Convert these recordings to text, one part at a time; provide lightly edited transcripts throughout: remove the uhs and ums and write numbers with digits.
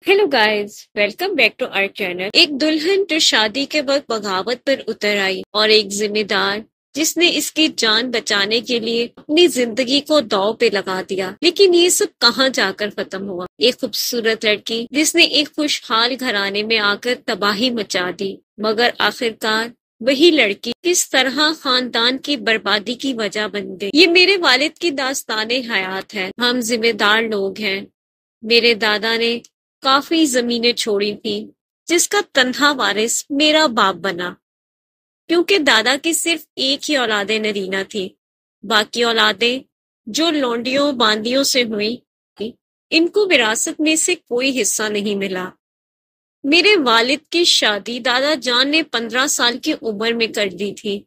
Hello guys, welcome back to our channel. एक दुल्हन जो शादी के वक्त बगावत पर उतर आई और एक जिम्मेदार जिसने इसकी जान बचाने के लिए अपनी जिंदगी को दांव पे लगा दिया। लेकिन ये सब कहाँ जाकर खत्म हुआ? एक खूबसूरत लड़की जिसने एक खुशहाल घराने में आकर तबाही मचा दी, मगर आखिरकार वही लड़की किस तरह खानदान की बर्बादी की वजह बन गई। ये मेरे वालिद की दास्ताने हयात है। हम जिम्मेदार लोग हैं। मेरे दादा ने काफी जमीनें छोड़ी थी, जिसका तन्हा वारिस मेरा बाप बना, क्योंकि दादा की सिर्फ एक ही औलादे नरीना थी। बाकी औलादें जो लौंडियों बांदियों से हुई, इनको विरासत में से कोई हिस्सा नहीं मिला। मेरे वालिद की शादी दादा जान ने 15 साल की उम्र में कर दी थी।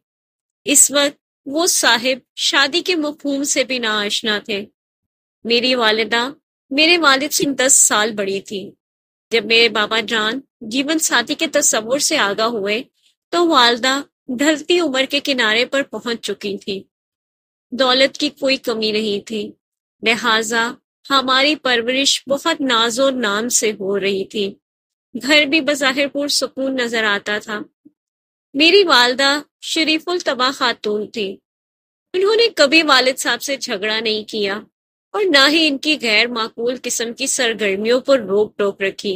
इस वक्त वो साहिब शादी के मफहूम से भी नाआशना थे। मेरी वालिदा मेरे वालिद से 10 साल बड़ी थी। जब मेरे बाबा जान जीवन साथी के तस्वुर से आगाह हुए तो वालदा ढलती उम्र के किनारे पर पहुंच चुकी थी। दौलत की कोई कमी नहीं थी, लिहाजा हमारी परवरिश बहुत नाजो नाम से हो रही थी। घर भी बज़ाहिर पुरसुकून नजर आता था। मेरी वालदा शरीफुल तबा खातून थी। उन्होंने कभी वालिद साहब से झगड़ा नहीं किया और ना ही इनकी गैर माकूल किस्म की सरगर्मियों पर रोक टोक रखी।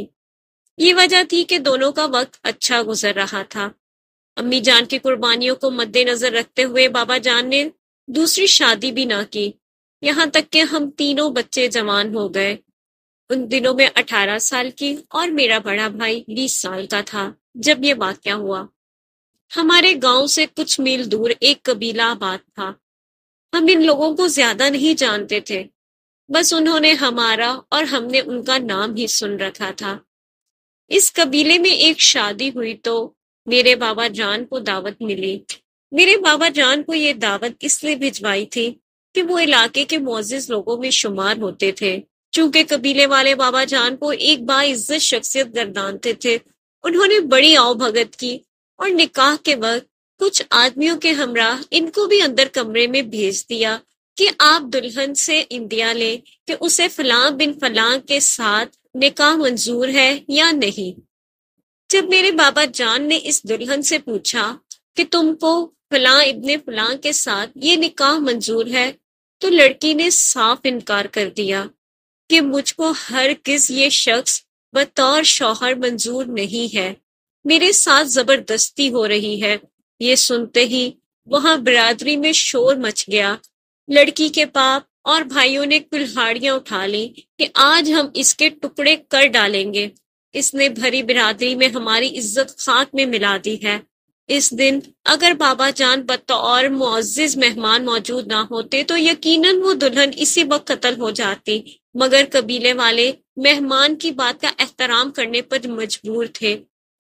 ये वजह थी कि दोनों का वक्त अच्छा गुजर रहा था। अम्मी जान की कुर्बानियों को मद्देनजर रखते हुए बाबा जान ने दूसरी शादी भी ना की, यहाँ तक कि हम तीनों बच्चे जवान हो गए। उन दिनों में 18 साल की और मेरा बड़ा भाई 20 साल का था जब ये वाकया हुआ। हमारे गांव से कुछ मील दूर एक कबीला आबाद था। हम इन लोगों को ज्यादा नहीं जानते थे, बस उन्होंने हमारा और हमने उनका नाम ही सुन रखा था। इस कबीले में एक शादी हुई तो मेरे बाबा जान को दावत मिली। मेरे बाबा जान को ये दावत इसलिए भिजवाई थी कि वो इलाके के मुअज्जिज लोगों में शुमार होते थे। चूंकि कबीले वाले बाबा जान को एक बाइज्जत शख्सियत गर्दानते थे, उन्होंने बड़ी आओ भगत की और निकाह के वक्त कुछ आदमियों के हमरा इनको भी अंदर कमरे में भेज दिया कि आप दुल्हन से इंदिया लें कि उसे फलां बिन फलां के साथ निकाह मंजूर है या नहीं। जब मेरे बाबा जान ने इस दुल्हन से पूछा कि तुमको फलां इब्ने फलां के साथ ये निकाह मंजूर है, तो लड़की ने साफ इनकार कर दिया कि मुझको हरगिज ये शख्स बतौर शौहर मंजूर नहीं है, मेरे साथ जबरदस्ती हो रही है। ये सुनते ही वहां बिरादरी में शोर मच गया। लड़की के बाप और भाइयों ने कुल्हाड़ियां उठा ली कि आज हम इसके टुकड़े कर डालेंगे। इसने भरी बिरादरी में हमारी इज्जत खाक में मिला दी है। इस दिन अगर बाबा जान बतौर मुअज्जिज मेहमान मौजूद ना होते तो यकीनन वो दुल्हन इसी वक्त कत्ल हो जाती, मगर कबीले वाले मेहमान की बात का एहतराम करने पर मजबूर थे।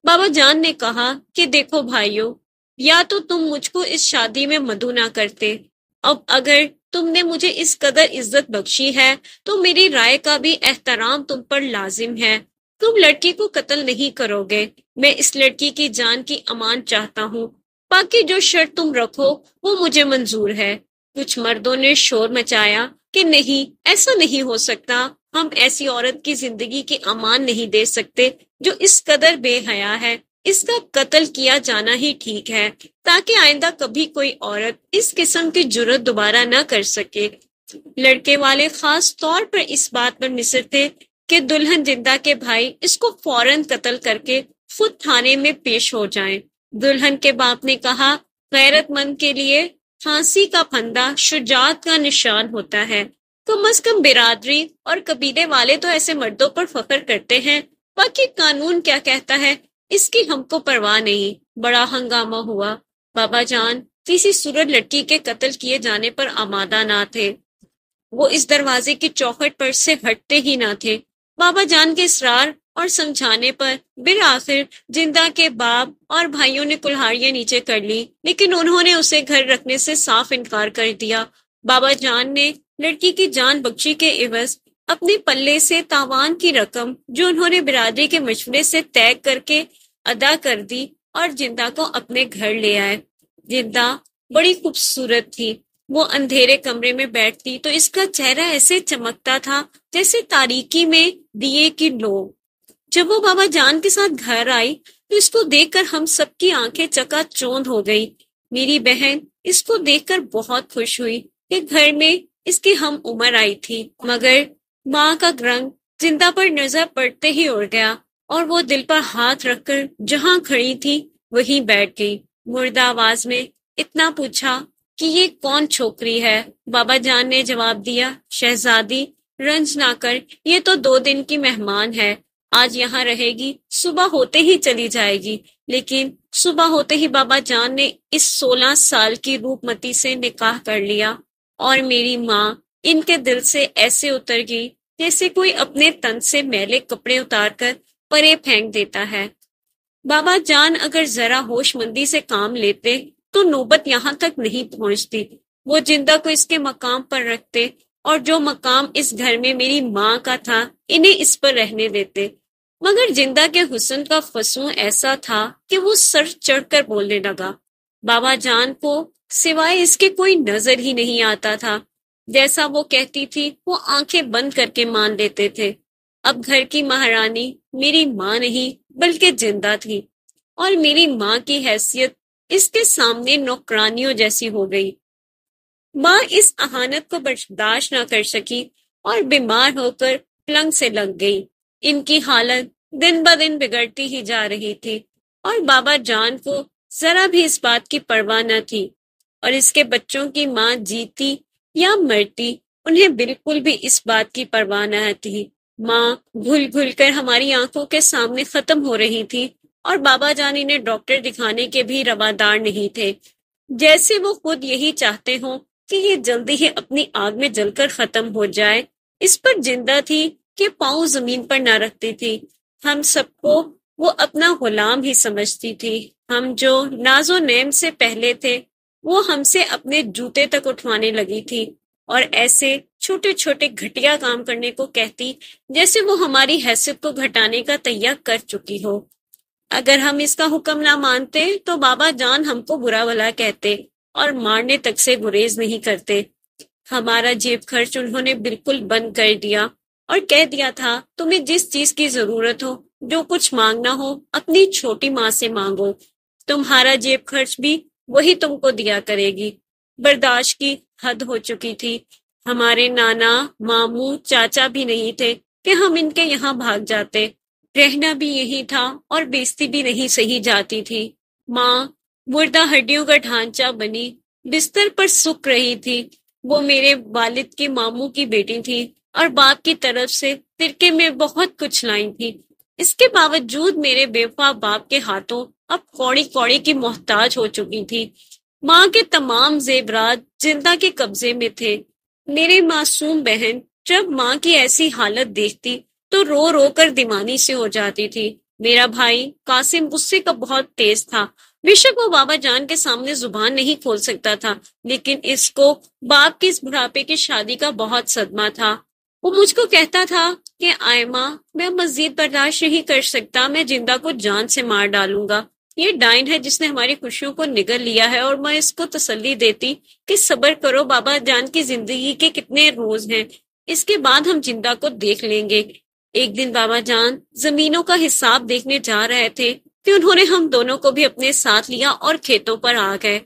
बाबा जान ने कहा कि देखो भाइयों, या तो तुम मुझको इस शादी में मदऊ ना करते, अब अगर तुमने मुझे इस कदर इज्जत बख्शी है तो मेरी राय का भी एहतराम तुम पर लाजिम है। तुम लड़की को कत्ल नहीं करोगे, मैं इस लड़की की जान की अमान चाहता हूँ। बाकी जो शर्त तुम रखो वो मुझे मंजूर है। कुछ मर्दों ने शोर मचाया कि नहीं, ऐसा नहीं हो सकता, हम ऐसी औरत की जिंदगी की अमान नहीं दे सकते जो इस कदर बेहया है। इसका कत्ल किया जाना ही ठीक है, ताकि आइंदा कभी कोई औरत इस किस्म की जुर्रत दोबारा न कर सके। लड़के वाले खास तौर पर इस बात पर निसर थे कि दुल्हन जिंदा के भाई इसको फौरन कत्ल करके खुद थाने में पेश हो जाएं। दुल्हन के बाप ने कहा, गैरतमंद के लिए फांसी का फंदा शुजाअत का निशान होता है। कम अज कम बिरादरी और कबीले वाले तो ऐसे मर्दों पर फख्र करते हैं, बाकी कानून क्या कहता है इसकी हमको परवाह नहीं। बड़ा हंगामा हुआ। बाबा जान किसी सूरत लड़की के कत्ल किए जाने पर आमादा ना थे। वो इस दरवाजे की चौखट पर से हटते ही ना थे। बाबा जान के इसरार और समझाने पर बिल आखिर जिंदा के बाप और भाइयों ने कुल्हाड़ियां नीचे कर ली, लेकिन उन्होंने उसे घर रखने से साफ इनकार कर दिया। बाबा जान ने लड़की की जान बख्शी के एवज अपने पल्ले से तावान की रकम जो उन्होंने बिरादरी के मशवरे से तय करके अदा कर दी और जिंदा को अपने घर ले आए। जिंदा बड़ी खूबसूरत थी। वो अंधेरे कमरे में बैठती तो इसका चेहरा ऐसे चमकता था जैसे तारीकी में दिए की लो। جب وہ بابا جان کے ساتھ گھر آئی تو اس کو دیکھ کر ہم سب کی آنکھیں چکا چوند ہو گئی۔ میری بہن اس کو دیکھ کر بہت خوش ہوئی کہ گھر میں اس کی ہم عمر آئی تھی، مگر ماں کا رنگ زندہ پر نظر پڑتے ہی اڑ گیا اور وہ دل پر ہاتھ رکھ کر جہاں کھڑی تھی وہیں بیٹھ گئی۔ مردہ آواز میں اتنا پوچھا کہ یہ کون چھوکری ہے؟ بابا جان نے جواب دیا، شہزادی رنج نہ کر، یہ تو 2 دن کی مہمان ہے، آج یہاں رہے گی، صبح ہوتے ہی چلی جائے گی۔ لیکن صبح ہوتے ہی بابا جان نے اس 16 سال کی روپ متی سے نکاح کر لیا اور میری ماں ان کے دل سے ایسے اتر گئی جیسے کوئی اپنے تن سے میلے کپڑے اتار کر پرے پھینک دیتا ہے۔ بابا جان اگر ذرا ہوش مندی سے کام لیتے تو نوبت یہاں تک نہیں پہنچتی، وہ جندہ کو اس کے مقام پر رکھتے اور جو مقام اس گھر میں میری ماں کا تھا انہیں اس پر رہنے دیتے۔ مگر جندہ کے حسن کا فسوں ایسا تھا کہ وہ سر چڑھ کر بولنے لگا۔ بابا جان کو سوائے اس کے کوئی نظر ہی نہیں آتا تھا، جیسا وہ کہتی تھی وہ آنکھیں بند کر کے مان لیتے تھے۔ اب گھر کی مہارانی میری ماں نہیں بلکہ جندہ تھی، اور میری ماں کی حیثیت اس کے سامنے نوکرانیوں جیسی ہو گئی۔ ماں اس اہانت کو برداشت نہ کر سکی اور بیمار ہو کر پلنگ سے لگ گئی۔ ان کی حالت دن بدن بگڑتی ہی جا رہی تھی اور بابا جان کو ذرا بھی اس بات کی پرواہ نہ تھی، اور اس کے بچوں کی ماں جیتی یا مرتی انہیں بالکل بھی اس بات کی پرواہ نہ تھی۔ ماں گھل گھل کر ہماری آنکھوں کے سامنے ختم ہو رہی تھی اور بابا جان انہیں ڈاکٹر دکھانے کے بھی روادار نہیں تھے، جیسے وہ خود یہی چاہتے ہوں کہ یہ جلدی ہی اپنی آگ میں جل کر ختم ہو جائے۔ اس پر زندہ تھی کہ پاؤں زمین پر نہ رکھتی تھی۔ ہم سب کو وہ اپنا غلام ہی سمجھتی تھی۔ ہم جو ناز و نعم سے پہلے تھے وہ ہم سے اپنے جوتے تک اٹھوانے لگی تھی اور ایسے چھوٹے چھوٹے گھٹیا کام کرنے کو کہتی جیسے وہ ہماری حیثیت کو گھٹانے کا تہیہ کر چکی ہو۔ اگر ہم اس کا حکم نہ مانتے تو بابا جان ہم کو برا بھلا کہتے اور مارنے تک سے گریز نہیں کرتے۔ ہمارا جیب خرچ انہوں نے بالکل بند کر دیا اور کہہ دیا تھا تمہیں جس چیز کی ضرورت ہو، جو کچھ مانگنا ہو اپنی چھوٹی ماں سے مانگو، تمہارا جیب خرچ بھی وہی تم کو دیا کرے گی۔ برداشت کی حد ہو چکی تھی۔ ہمارے نانا، ماموں، چاچا بھی نہیں تھے کہ ہم ان کے یہاں بھاگ جاتے۔ رہنا بھی یہی تھا اور بیزتی بھی نہیں سہی جاتی تھی۔ ماں مردہ ہڈیوں کا ڈھانچہ بنی بستر پر سوکھ رہی تھی۔ وہ میرے والد کی ماموں کی بیٹی تھی اور باپ کی طرف سے ترکے میں بہت کچھ لائی تھی۔ اس کے باوجود میرے بے وفا باپ کے ہاتھوں اب کوڑی کوڑی کی محتاج ہو چکی تھی۔ ماں کے تمام زیورات زندہ کے قبضے میں تھے۔ میری معصوم بہن جب ماں کی ایسی حالت دیکھتی تو رو رو کر دیوانی سے ہو جاتی تھی۔ میرا بھائی قاسم غصے کا بہت تیز تھا۔ بے شک وہ بابا جان کے سامنے زبان نہیں کھول سکتا تھا، لیکن اس کو باپ کی اس بڑھاپے کی شادی کا بہت صدمہ تھا۔ وہ مجھ کو کہتا تھا کہ آئمہ میں مزید برداشت نہیں کر سکتا، میں جندہ کو جان سے مار ڈالوں گا۔ یہ ڈائن ہے جس نے ہماری خوشیوں کو نگل لیا ہے، اور میں اس کو تسلی دیتی کہ صبر کرو، بابا جان کی زندگی کے کتنے روز ہیں، اس کے بعد ہم جندہ کو دیکھ لیں گے۔ ایک دن بابا جان زمینوں کا حساب دیکھنے جا رہے تھے کہ انہوں نے ہم دونوں کو بھی اپنے ساتھ لیا اور کھیتوں پر آ گئے۔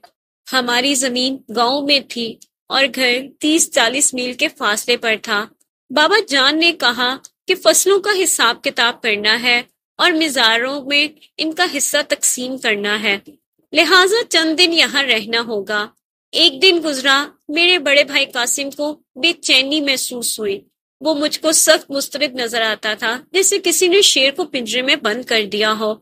ہماری زمین گاؤں میں تھی اور گھر 30-40 میل کے فاصلے پر تھا۔ بابا جان نے کہا کہ فصلوں کا حساب کتاب کرنا ہے اور مزاروں میں ان کا حصہ تقسیم کرنا ہے، لہٰذا چند دن یہاں رہنا ہوگا۔ ایک دن گزرا، میرے بڑے بھائی قاسم کو بے چینی محسوس ہوئی۔ وہ مجھ کو سخت مضطرب نظر آتا تھا، جیسے کسی نے شیر کو پنجرے میں بند کر دیا ہو۔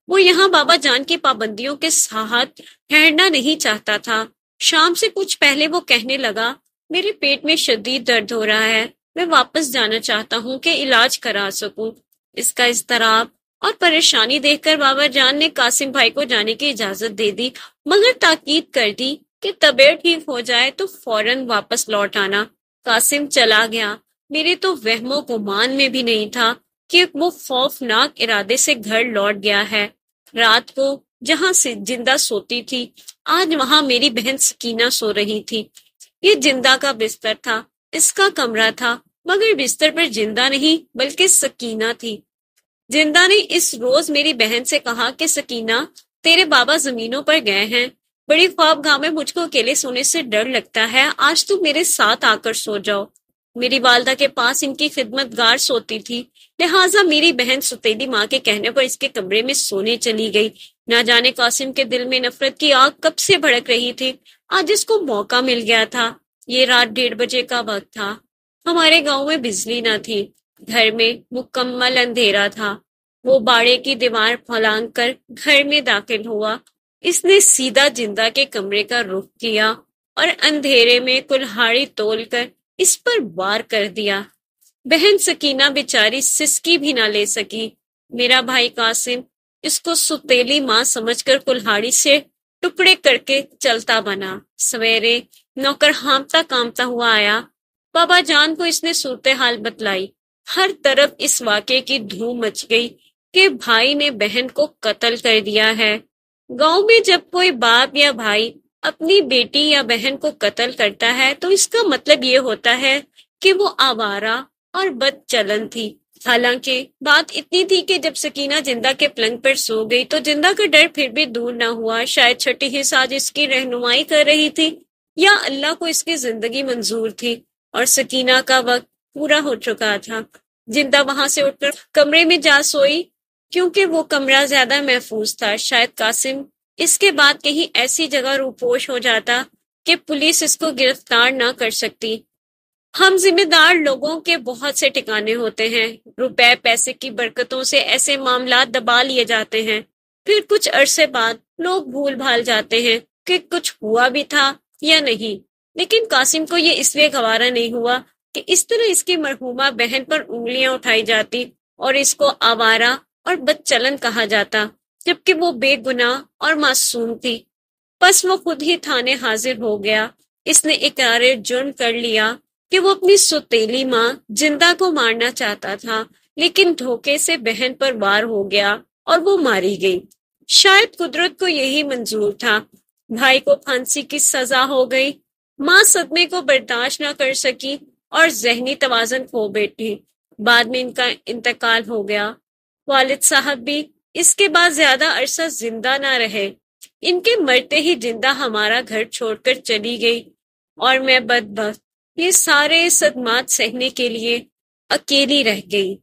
وہ یہاں بابا جان کی پابندیوں کے ساتھ ٹھہرنا نہیں چاہتا تھا۔ شام سے کچھ پہلے وہ کہنے لگا، میرے پیٹ میں شدید درد ہو رہا ہے، میں واپس جانا چاہتا ہوں کہ علاج کرا سکوں۔ اس کا اضطراب اور پریشانی دیکھ کر بابا جان نے قاسم بھائی کو جانے کی اجازت دے دی، مگر تاکید کر دی کہ طبیعت ٹھیک ہو جائے تو فوراً واپس لوٹ آنا۔ قاسم چلا گیا۔ میرے تو وہم و گمان میں بھی نہیں تھا کہ وہ خوفناک ارادے سے گھر لوٹ گیا ہے۔ رات کو جہاں سے جندہ سوتی تھی، آج وہاں میری بہن سکینہ سو رہی تھی۔ یہ جندہ کا بستر تھا، اس کا کمرہ تھا، مگر بستر پر جندہ نہیں بلکہ سکینہ تھی۔ जिंदा ने इस रोज मेरी बहन से कहा कि सकीना, तेरे बाबा जमीनों पर गए हैं, बड़ी ख्वाबगाह में मुझको अकेले सोने से डर लगता है, आज तुम मेरे साथ आकर सो जाओ। मेरी वालदा के पास इनकी खिदमतगार सोती थी, लिहाजा मेरी बहन सुतेली माँ के कहने पर इसके कमरे में सोने चली गई। ना जाने कासिम के दिल में नफरत की आग कब से भड़क रही थी, आज इसको मौका मिल गया था। ये रात 1:30 का वक्त था। हमारे गांव में बिजली न थी, घर में मुकम्मल अंधेरा था। वो बाड़े की दीवार फलांग कर घर में दाखिल हुआ। इसने सीधा जिंदा के कमरे का रुख किया और अंधेरे में कुल्हाड़ी तोलकर इस पर वार कर दिया। बहन सकीना बेचारी सिसकी भी ना ले सकी। मेरा भाई कासिम इसको सुतेली माँ समझकर कुल्हाड़ी से टुकड़े करके चलता बना। सवेरे नौकर हांफता कांपता हुआ आया। बाबा जान को इसने सूरत हाल बतलाई। हर तरफ इस वाक़े की धूम मच गई कि भाई ने बहन को कत्ल कर दिया है। गांव में जब कोई बाप या भाई अपनी बेटी या बहन को कत्ल करता है तो इसका मतलब ये होता है कि वो आवारा और बदचलन थी। हालांकि बात इतनी थी कि जब सकीना जिंदा के पलंग पर सो गई तो जिंदा का डर फिर भी दूर न हुआ। शायद छठी हिस्स आज इसकी रहनुमाई कर रही थी या अल्लाह को इसकी जिंदगी मंजूर थी और सकीना का वक्त पूरा हो चुका था। जिंदा वहां से उठकर कमरे में जा सोई क्योंकि वो कमरा ज्यादा महफूज था। शायद कासिम इसके बाद कहीं ऐसी जगह रूपोश हो जाता कि पुलिस इसको गिरफ्तार ना कर सकती। हम जिम्मेदार लोगों के बहुत से ठिकाने होते हैं। रुपए पैसे की बरकतों से ऐसे मामला दबा लिए जाते हैं। फिर कुछ अरसे बाद लोग भूल भाल जाते हैं कि कुछ हुआ भी था या नहीं। लेकिन कासिम को ये इसलिए गवारा नहीं हुआ कि इस तरह इसकी मरहूमा बहन पर उंगलियां उठाई जाती और इसको आवारा और बदचलन कहा जाता, जबकि वो बेगुनाह और मासूम थी। बस वो खुद ही थाने हाजिर हो गया। इसने इकरार जुर्म कर लिया कि वो अपनी सुतेली माँ जिंदा को मारना चाहता था, लेकिन धोखे से बहन पर वार हो गया और वो मारी गई। शायद कुदरत को यही मंजूर था। भाई को फांसी की सजा हो गई। माँ सदमे को बर्दाश्त न कर सकी और जहनी तवाजन खो बैठी। बाद में इनका इंतकाल हो गया। वालिद साहब भी इसके बाद ज्यादा अरसा जिंदा ना रहे। इनके मरते ही जिंदा हमारा घर छोड़कर चली गई और मैं बदबख्त ये सारे सदमात सहने के लिए अकेली रह गई।